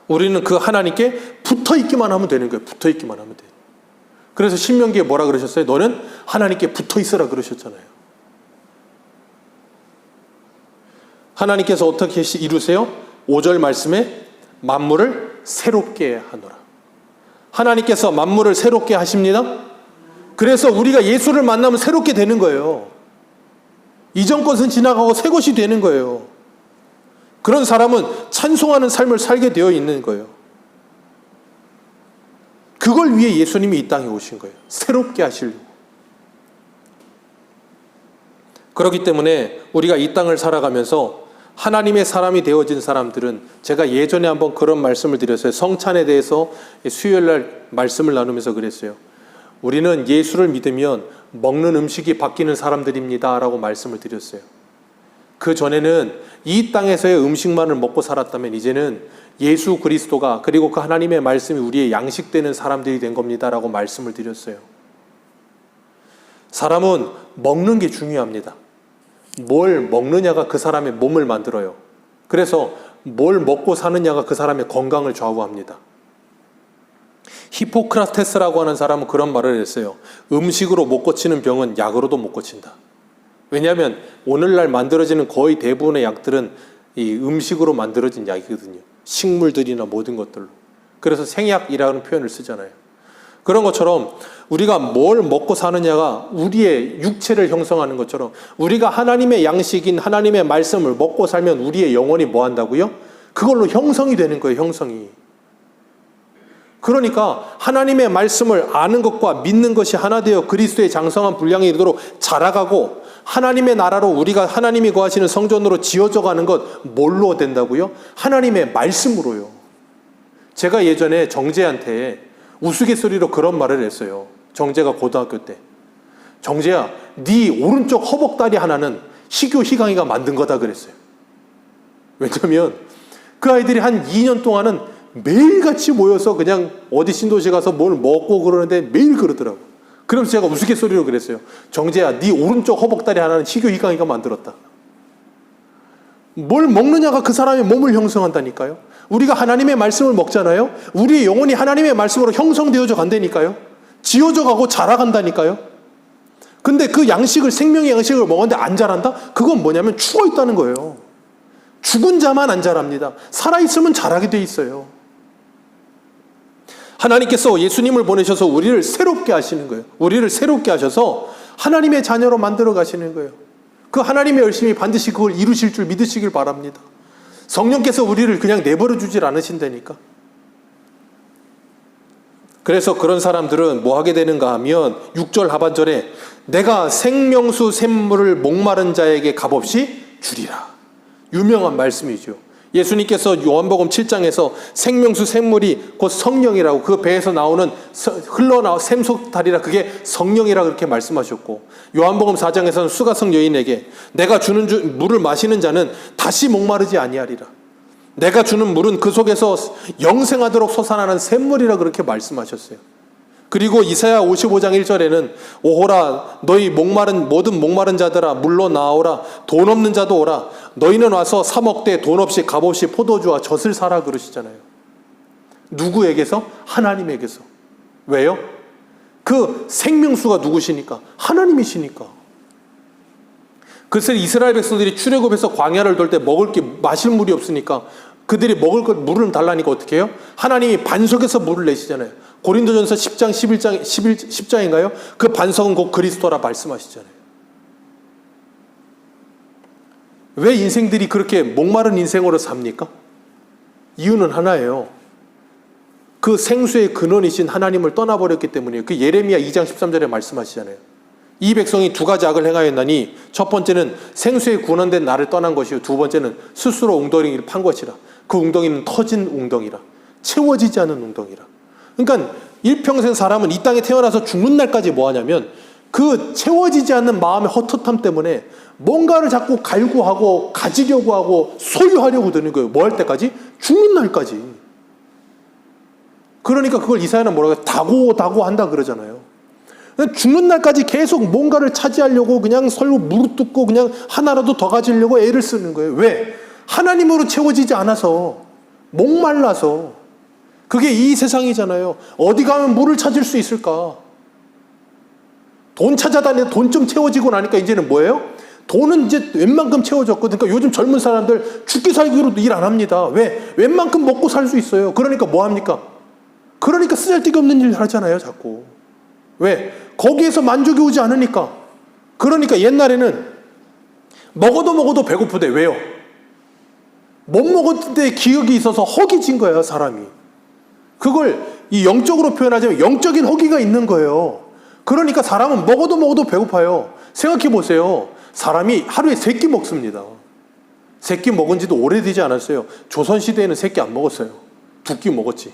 우리는 그 하나님께 붙어 있기만 하면 되는 거예요. 붙어 있기만 하면 돼요. 그래서 신명기에 뭐라 그러셨어요? 너는 하나님께 붙어 있어라 그러셨잖아요. 하나님께서 어떻게 이루세요? 5절 말씀에 만물을 새롭게 하노라. 하나님께서 만물을 새롭게 하십니다. 그래서 우리가 예수를 만나면 새롭게 되는 거예요. 이전 것은 지나가고 새 것이 되는 거예요. 그런 사람은 찬송하는 삶을 살게 되어 있는 거예요. 그걸 위해 예수님이 이 땅에 오신 거예요. 새롭게 하시려고. 그렇기 때문에 우리가 이 땅을 살아가면서 하나님의 사람이 되어진 사람들은, 제가 예전에 한번 그런 말씀을 드렸어요. 성찬에 대해서 수요일날 말씀을 나누면서 그랬어요. 우리는 예수를 믿으면 먹는 음식이 바뀌는 사람들입니다 라고 말씀을 드렸어요. 그 전에는 이 땅에서의 음식만을 먹고 살았다면 이제는 예수 그리스도가, 그리고 그 하나님의 말씀이 우리의 양식되는 사람들이 된 겁니다 라고 말씀을 드렸어요. 사람은 먹는 게 중요합니다. 뭘 먹느냐가 그 사람의 몸을 만들어요. 그래서 뭘 먹고 사느냐가 그 사람의 건강을 좌우합니다. 히포크라테스라고 하는 사람은 그런 말을 했어요. 음식으로 못 고치는 병은 약으로도 못 고친다. 왜냐하면 오늘날 만들어지는 거의 대부분의 약들은 이 음식으로 만들어진 약이거든요. 식물들이나 모든 것들로. 그래서 생약이라는 표현을 쓰잖아요. 그런 것처럼 우리가 뭘 먹고 사느냐가 우리의 육체를 형성하는 것처럼, 우리가 하나님의 양식인 하나님의 말씀을 먹고 살면 우리의 영혼이 뭐 한다고요? 그걸로 형성이 되는 거예요. 형성이. 그러니까 하나님의 말씀을 아는 것과 믿는 것이 하나 되어 그리스도의 장성한 분량에 이르도록 자라가고, 하나님의 나라로 우리가 하나님이 거하시는 성전으로 지어져 가는 것 뭘로 된다고요? 하나님의 말씀으로요. 제가 예전에 정재한테 우스갯소리로 그런 말을 했어요. 정재가 고등학교 때. 정재야, 네 오른쪽 허벅다리 하나는 희교 희강이가 만든 거다 그랬어요. 왜냐면 그 아이들이 한 2년 동안은 매일같이 모여서 그냥 어디 신도시 가서 뭘 먹고 그러는데 매일 그러더라고. 그래서 제가 우스갯소리로 그랬어요. 정재야, 네 오른쪽 허벅다리 하나는 희교 희강이가 만들었다. 뭘 먹느냐가 그 사람의 몸을 형성한다니까요. 우리가 하나님의 말씀을 먹잖아요. 우리의 영혼이 하나님의 말씀으로 형성되어져 간다니까요. 지어져 가고 자라간다니까요. 근데 그 양식을, 생명의 양식을 먹었는데 안 자란다? 그건 뭐냐면 죽어 있다는 거예요. 죽은 자만 안 자랍니다. 살아있으면 자라게 돼 있어요. 하나님께서 예수님을 보내셔서 우리를 새롭게 하시는 거예요. 우리를 새롭게 하셔서 하나님의 자녀로 만들어 가시는 거예요. 그 하나님의 열심히 반드시 그걸 이루실 줄 믿으시길 바랍니다. 성령께서 우리를 그냥 내버려 주질 않으신다니까. 그래서 그런 사람들은 뭐 하게 되는가 하면 6절 하반절에 내가 생명수 샘물을 목마른 자에게 값없이 주리라. 유명한 말씀이죠. 예수님께서 요한복음 7장에서 생명수 샘물이 곧 성령이라고, 그 배에서 나오는 흘러나온 샘솟다리라, 그게 성령이라 그렇게 말씀하셨고, 요한복음 4장에서는 수가성 여인에게 내가 주는 물을 마시는 자는 다시 목마르지 아니하리라. 내가 주는 물은 그 속에서 영생하도록 솟아나는 샘물이라 그렇게 말씀하셨어요. 그리고 이사야 55장 1절에는 오호라 너희 모든 목마른 자들아 물로 나오라, 돈 없는 자도 오라, 너희는 와서 사 먹되 돈 없이 값없이 포도주와 젖을 사라 그러시잖아요. 누구에게서? 하나님에게서. 왜요? 그 생명수가 누구시니까? 하나님이시니까. 그래서 이스라엘 백성들이 출애굽해서 광야를 돌 때 먹을 게, 마실 물이 없으니까 그들이 먹을 것, 물을 달라니까 어떻게 해요? 하나님이 반석에서 물을 내시잖아요. 고린도전서 10장 10장인가요? 그 반석은 곧 그리스도라 말씀하시잖아요. 왜 인생들이 그렇게 목마른 인생으로 삽니까? 이유는 하나예요. 그 생수의 근원이신 하나님을 떠나버렸기 때문이에요. 그 예레미야 2장 13절에 말씀하시잖아요. 이 백성이 두 가지 악을 행하였나니 첫 번째는 생수의 근원된 나를 떠난 것이요, 두 번째는 스스로 웅덩이를 판 것이라. 그 웅덩이는 터진 웅덩이라, 채워지지 않은 웅덩이라. 그러니까 일평생 사람은 이 땅에 태어나서 죽는 날까지 뭐 하냐면 그 채워지지 않는 마음의 헛헛함 때문에 뭔가를 자꾸 갈구하고 가지려고 하고 소유하려고 드는 거예요. 뭐 할 때까지? 죽는 날까지. 그러니까 그걸 이사야는 뭐라고 해요? 다고 한다 그러잖아요. 죽는 날까지 계속 뭔가를 차지하려고 그냥 서로 무릎 꿇고 그냥 하나라도 더 가지려고 애를 쓰는 거예요. 왜? 하나님으로 채워지지 않아서, 목말라서. 그게 이 세상이잖아요. 어디 가면 물을 찾을 수 있을까? 돈 찾아다니다 돈 좀 채워지고 나니까 이제는 뭐예요? 돈은 이제 웬만큼 채워졌거든요. 그러니까 요즘 젊은 사람들 죽기 살기로도 일 안 합니다. 왜? 웬만큼 먹고 살 수 있어요. 그러니까 뭐 합니까? 그러니까 쓰잘데기 없는 일 하잖아요, 자꾸. 왜? 거기에서 만족이 오지 않으니까. 그러니까 옛날에는 먹어도 배고프대. 왜요? 못 먹었는데 기억이 있어서 허기진 거예요, 사람이. 그걸 이 영적으로 표현하자면 영적인 허기가 있는 거예요. 그러니까 사람은 먹어도 배고파요. 생각해 보세요. 사람이 하루에 3끼 먹습니다. 3끼 먹은 지도 오래되지 않았어요. 조선시대에는 3끼 안 먹었어요. 2끼 먹었지.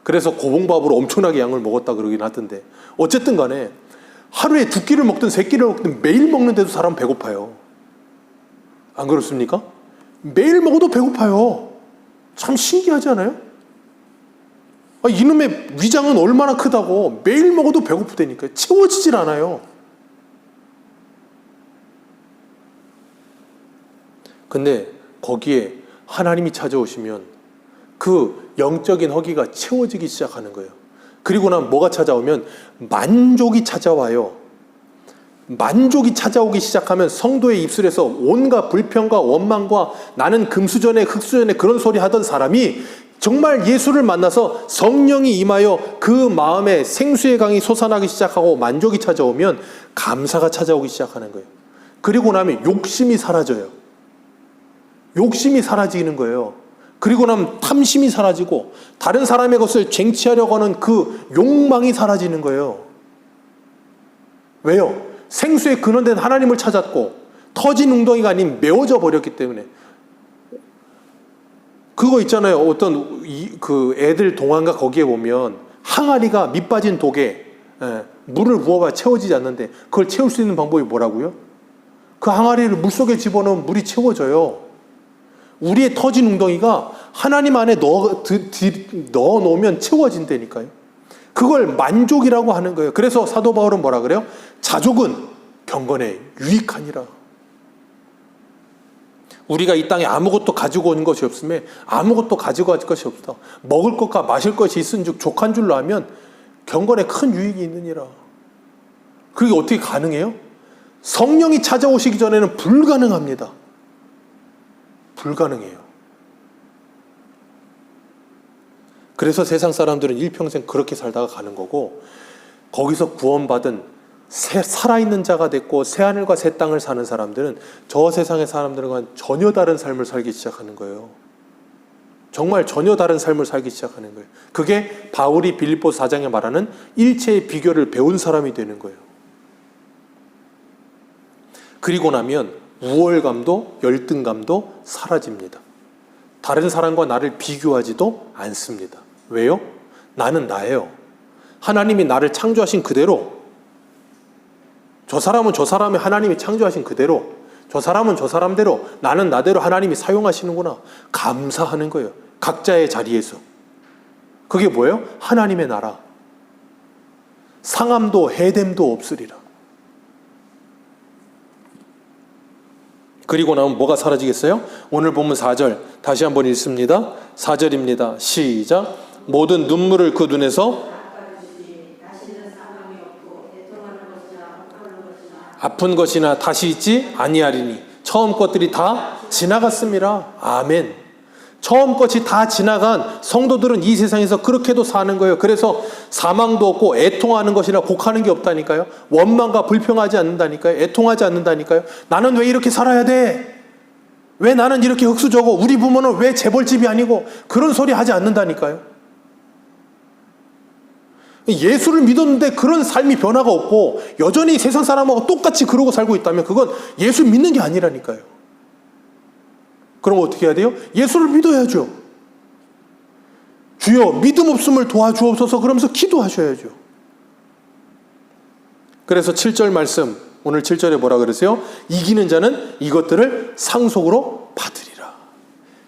그래서 고봉밥으로 엄청나게 양을 먹었다 그러긴 하던데, 어쨌든 간에 하루에 2끼를 먹든 3끼를 먹든 매일 먹는데도 사람은 배고파요. 안 그렇습니까? 매일 먹어도 배고파요. 참 신기하지 않아요? 이놈의 위장은 얼마나 크다고. 매일 먹어도 배고프다니까요. 채워지질 않아요. 근데 거기에 하나님이 찾아오시면 그 영적인 허기가 채워지기 시작하는 거예요. 그리고 난 뭐가 찾아오면 만족이 찾아와요. 만족이 찾아오기 시작하면 성도의 입술에서 온갖 불평과 원망과 나는 금수저네 흙수저네 그런 소리 하던 사람이 정말 예수를 만나서 성령이 임하여 그 마음에 생수의 강이 솟아나기 시작하고 만족이 찾아오면 감사가 찾아오기 시작하는 거예요. 그리고 나면 욕심이 사라져요. 욕심이 사라지는 거예요. 그리고 나면 탐심이 사라지고 다른 사람의 것을 쟁취하려고 하는 그 욕망이 사라지는 거예요. 왜요? 생수의 근원된 하나님을 찾았고 터진 웅덩이가 아닌 메워져 버렸기 때문에. 그거 있잖아요. 어떤 그 애들 동화인가 거기에 보면 항아리가 밑 빠진 독에 물을 부어봐야 채워지지 않는데 그걸 채울 수 있는 방법이 뭐라고요? 그 항아리를 물속에 집어넣으면 물이 채워져요. 우리의 터진 웅덩이가 하나님 안에 넣어놓으면 채워진다니까요. 그걸 만족이라고 하는 거예요. 그래서 사도 바울은 뭐라 그래요? 자족은 경건에 유익하니라. 우리가 이 땅에 아무것도 가지고 온 것이 없음에 아무것도 가지고 갈 것이 없다. 먹을 것과 마실 것이 있은즉 족한 줄로 하면 경건에 큰 유익이 있느니라. 그게 어떻게 가능해요? 성령이 찾아오시기 전에는 불가능합니다. 불가능해요. 그래서 세상 사람들은 일평생 그렇게 살다가 가는 거고, 거기서 구원받은 살아있는 자가 됐고 새하늘과 새 땅을 사는 사람들은 저 세상의 사람들과는 전혀 다른 삶을 살기 시작하는 거예요. 정말 전혀 다른 삶을 살기 시작하는 거예요. 그게 바울이 빌립보서 4장에 말하는 일체의 비결을 배운 사람이 되는 거예요. 그리고 나면 우월감도 열등감도 사라집니다. 다른 사람과 나를 비교하지도 않습니다. 왜요? 나는 나예요. 하나님이 나를 창조하신 그대로, 저 사람은 저 사람의 하나님이 창조하신 그대로, 저 사람은 저 사람대로, 나는 나대로 하나님이 사용하시는구나. 감사하는 거예요. 각자의 자리에서. 그게 뭐예요? 하나님의 나라. 상함도 해됨도 없으리라. 그리고 나면 뭐가 사라지겠어요? 오늘 본문 4절 다시 한번 읽습니다. 4절입니다. 시작. 모든 눈물을 그 눈에서 아픈 것이나 다시 있지 아니하리니 처음 것들이 다 지나갔습니다. 아멘. 처음 것이 다 지나간 성도들은 이 세상에서 그렇게도 사는 거예요. 그래서 사망도 없고 애통하는 것이나 곡하는 게 없다니까요. 원망과 불평하지 않는다니까요. 애통하지 않는다니까요. 나는 왜 이렇게 살아야 돼? 왜 나는 이렇게 흙수저고 우리 부모는 왜 재벌집이 아니고, 그런 소리 하지 않는다니까요. 예수를 믿었는데 그런 삶이 변화가 없고 여전히 세상 사람하고 똑같이 그러고 살고 있다면 그건 예수 믿는 게 아니라니까요. 그럼 어떻게 해야 돼요? 예수를 믿어야죠. 주여 믿음 없음을 도와주옵소서 그러면서 기도하셔야죠. 그래서 7절 말씀, 오늘 7절에 뭐라 그러세요? 이기는 자는 이것들을 상속으로 받으리라.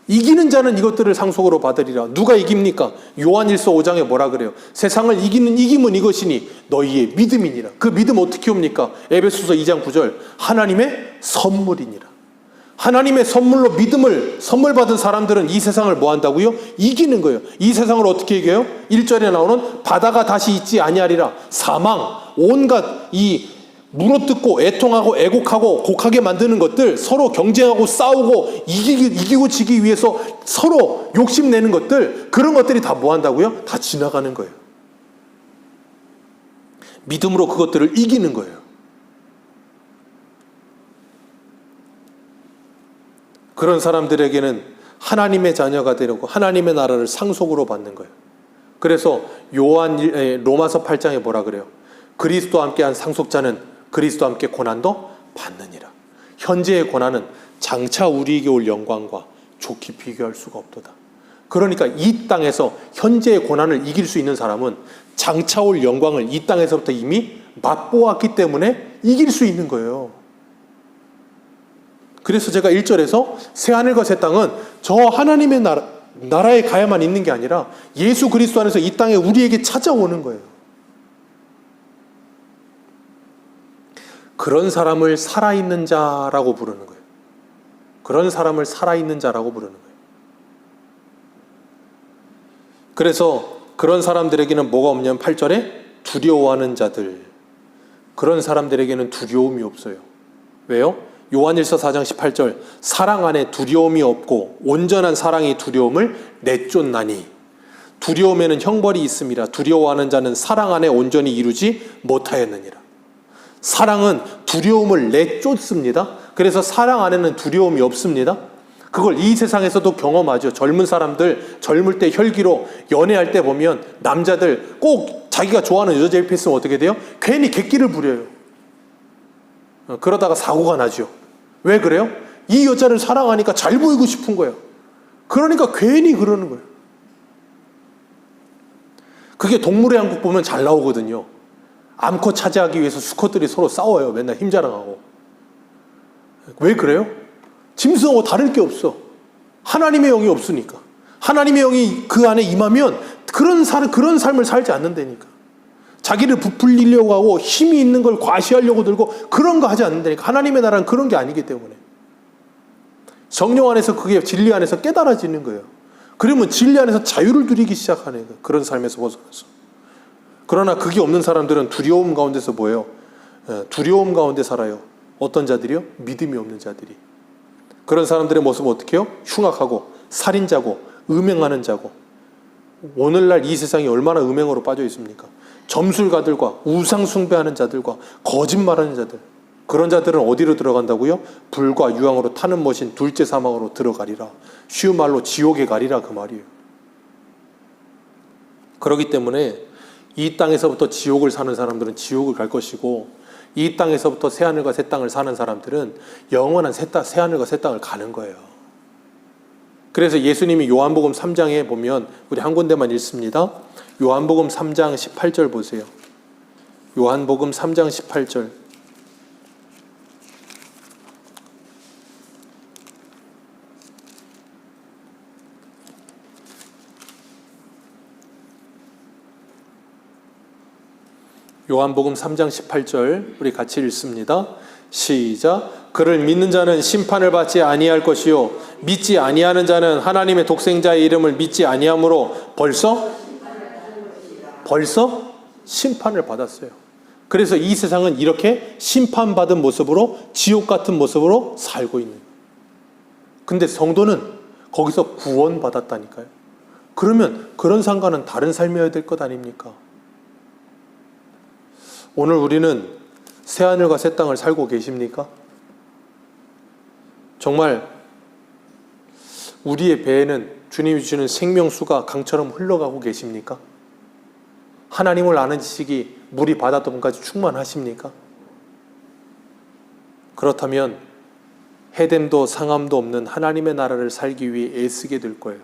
이기는 자는 이것들을 상속으로 받으리라. 누가 이깁니까? 요한일서 5장에 뭐라 그래요? 세상을 이기는 이김은 이것이니 너희의 믿음이니라. 그 믿음 어떻게 옵니까? 에베소서 2장 9절 하나님의 선물이니라. 하나님의 선물로 믿음을 선물 받은 사람들은 이 세상을 뭐 한다고요? 이기는 거예요. 이 세상을 어떻게 이겨요? 1절에 나오는 바다가 다시 있지 아니하리라. 사망, 온갖 이 물어뜯고 애통하고 애곡하고 곡하게 만드는 것들, 서로 경쟁하고 싸우고 이기고 지기 위해서 서로 욕심내는 것들, 그런 것들이 다 뭐 한다고요? 다 지나가는 거예요. 믿음으로 그것들을 이기는 거예요. 그런 사람들에게는 하나님의 자녀가 되려고 하나님의 나라를 상속으로 받는 거예요. 그래서 로마서 8장에 뭐라 그래요? 그리스도와 함께한 상속자는 그리스도와 함께 고난도 받느니라. 현재의 고난은 장차 우리에게 올 영광과 좋게 비교할 수가 없도다. 그러니까 이 땅에서 현재의 고난을 이길 수 있는 사람은 장차 올 영광을 이 땅에서부터 이미 맛보았기 때문에 이길 수 있는 거예요. 그래서 제가 1절에서 새하늘과 새 땅은 저 하나님의 나라에 가야만 있는 게 아니라 예수 그리스도 안에서 이 땅에 우리에게 찾아오는 거예요. 그런 사람을 살아있는 자라고 부르는 거예요. 그런 사람을 살아있는 자라고 부르는 거예요. 그래서 그런 사람들에게는 뭐가 없냐면 8절에 두려워하는 자들, 그런 사람들에게는 두려움이 없어요. 왜요? 요한일서 4장 18절 사랑 안에 두려움이 없고 온전한 사랑이 두려움을 내쫓나니 두려움에는 형벌이 있음이라. 두려워하는 자는 사랑 안에 온전히 이루지 못하였느니라. 사랑은 두려움을 내쫓습니다. 그래서 사랑 안에는 두려움이 없습니다. 그걸 이 세상에서도 경험하죠. 젊은 사람들, 젊을 때 혈기로 연애할 때 보면 남자들 꼭 자기가 좋아하는 여자 옆에 있으면 어떻게 돼요? 괜히 객기를 부려요. 그러다가 사고가 나죠. 왜 그래요? 이 여자를 사랑하니까 잘 보이고 싶은 거예요. 그러니까 괜히 그러는 거예요. 그게 동물의 왕국 보면 잘 나오거든요. 암컷 차지하기 위해서 수컷들이 서로 싸워요. 맨날 힘자랑하고. 왜 그래요? 짐승하고 다를 게 없어. 하나님의 영이 없으니까. 하나님의 영이 그 안에 임하면 그런 삶을 살지 않는다니까. 자기를 부풀리려고 하고 힘이 있는 걸 과시하려고 들고 그런 거 하지 않는다니까. 하나님의 나라는 그런 게 아니기 때문에. 성령 안에서 그게 진리 안에서 깨달아지는 거예요. 그러면 진리 안에서 자유를 누리기 시작하는 거예요. 그런 삶에서 벗어나서. 그러나 그게 없는 사람들은 두려움 가운데서 뭐예요? 두려움 가운데 살아요. 어떤 자들이요? 믿음이 없는 자들이. 그런 사람들의 모습은 어떻게 해요? 흉악하고 살인자고 음행하는 자고. 오늘날 이 세상이 얼마나 음행으로 빠져 있습니까? 점술가들과 우상 숭배하는 자들과 거짓말하는 자들. 그런 자들은 어디로 들어간다고요? 불과 유황으로 타는 못인 둘째 사망으로 들어가리라. 쉬운 말로 지옥에 가리라 그 말이에요. 그렇기 때문에 이 땅에서부터 지옥을 사는 사람들은 지옥을 갈 것이고, 이 땅에서부터 새하늘과 새 땅을 사는 사람들은 영원한 새하늘과 새 땅을 가는 거예요. 그래서 예수님이 요한복음 3장에 보면 우리 한 군데만 읽습니다. 요한복음 3장 18절 보세요. 요한복음 3장 18절. 요한복음 3장 18절 우리 같이 읽습니다. 시작. 그를 믿는 자는 심판을 받지 아니할 것이요 믿지 아니하는 자는 하나님의 독생자의 이름을 믿지 아니함으로 벌써 심판을 받았어요. 그래서 이 세상은 이렇게 심판받은 모습으로 지옥 같은 모습으로 살고 있는 거예요. 근데 성도는 거기서 구원받았다니까요. 그러면 그런 상관은 다른 삶이어야 될 것 아닙니까? 오늘 우리는 새하늘과 새 땅을 살고 계십니까? 정말 우리의 배에는 주님이 주시는 생명수가 강처럼 흘러가고 계십니까? 하나님을 아는 지식이 물이 바닷돔까지 충만하십니까? 그렇다면 해됨도 상함도 없는 하나님의 나라를 살기 위해 애쓰게 될 거예요.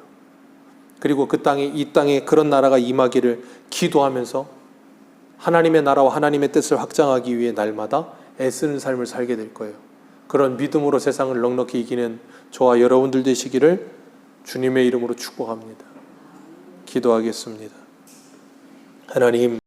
그리고 이 땅에 그런 나라가 임하기를 기도하면서 하나님의 나라와 하나님의 뜻을 확장하기 위해 날마다 애쓰는 삶을 살게 될 거예요. 그런 믿음으로 세상을 넉넉히 이기는 저와 여러분들 되시기를 주님의 이름으로 축복합니다. 기도하겠습니다. 하나님,